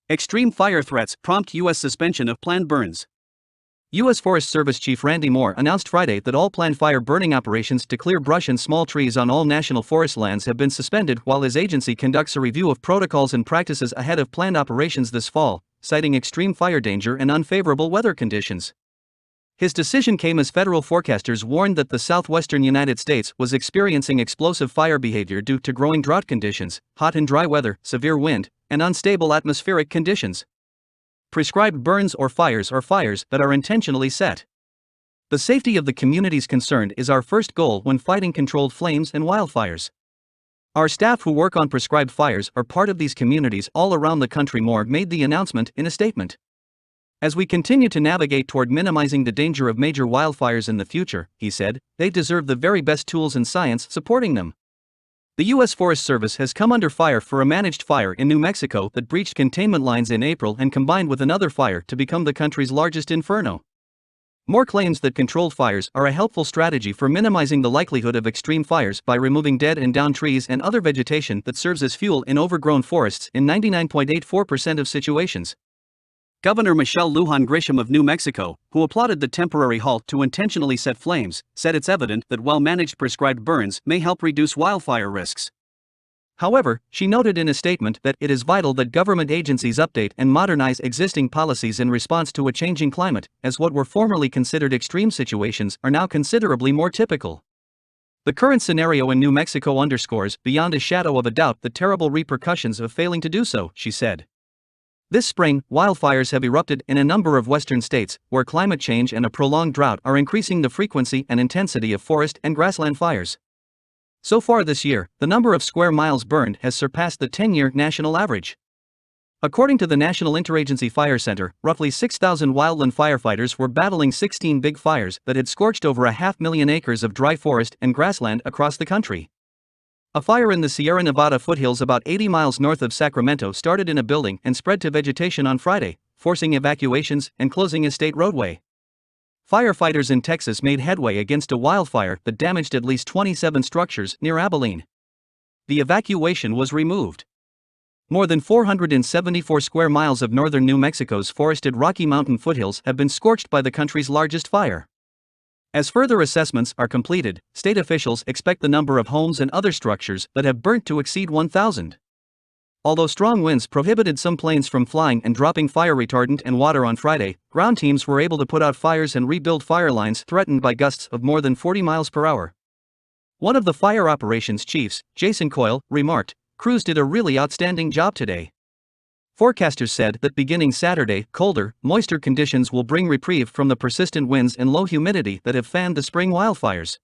Extreme fire threats prompt U.S. suspension of planned burns. U.S. Forest Service Chief Randy Moore announced Friday that all planned fire burning operations to clear brush and small trees on all national forest lands have been suspended while his agency conducts a review of protocols and practices ahead of planned operations this fall, citing extreme fire danger and unfavorable weather conditions. His decision came as federal forecasters warned that the southwestern United States was experiencing explosive fire behavior due to growing drought conditions, hot and dry weather, severe wind, and unstable atmospheric conditions. Prescribed burns or fires are fires that are intentionally set. The safety of the communities concerned is our first goal when fighting controlled flames and wildfires. Our staff who work on prescribed fires are part of these communities all around the country. Moore made the announcement in a statement. As we continue to navigate toward minimizing the danger of major wildfires in the future, he said, they deserve the very best tools and science supporting them. The U.S. Forest Service has come under fire for a managed fire in New Mexico that breached containment lines in April and combined with another fire to become the country's largest inferno. Moore claims that controlled fires are a helpful strategy for minimizing the likelihood of extreme fires by removing dead and downed trees and other vegetation that serves as fuel in overgrown forests in 99.84% of situations. Governor Michelle Lujan Grisham of New Mexico, who applauded the temporary halt to intentionally set flames, said it's evident that well-managed prescribed burns may help reduce wildfire risks. However, she noted in a statement that it is vital that government agencies update and modernize existing policies in response to a changing climate, as what were formerly considered extreme situations are now considerably more typical. The current scenario in New Mexico underscores, beyond a shadow of a doubt, the terrible repercussions of failing to do so, she said. This spring, wildfires have erupted in a number of western states, where climate change and a prolonged drought are increasing the frequency and intensity of forest and grassland fires. So far this year, the number of square miles burned has surpassed the 10-year national average. According to the National Interagency Fire Center, roughly 6,000 wildland firefighters were battling 16 big fires that had scorched over 500,000 acres of dry forest and grassland across the country. A fire in the Sierra Nevada foothills about 80 miles north of Sacramento started in a building and spread to vegetation on Friday, forcing evacuations and closing a state roadway. Firefighters in Texas made headway against a wildfire that damaged at least 27 structures near Abilene. The evacuation was removed. More than 474 square miles of northern New Mexico's forested Rocky Mountain foothills have been scorched by the country's largest fire. As further assessments are completed, state officials expect the number of homes and other structures that have burnt to exceed 1,000. Although strong winds prohibited some planes from flying and dropping fire retardant and water on Friday, ground teams were able to put out fires and rebuild fire lines threatened by gusts of more than 40 miles per hour. One of the fire operations chiefs, Jason Coyle, remarked, "Crews did a really outstanding job today." Forecasters said that beginning Saturday, colder, moister conditions will bring reprieve from the persistent winds and low humidity that have fanned the spring wildfires.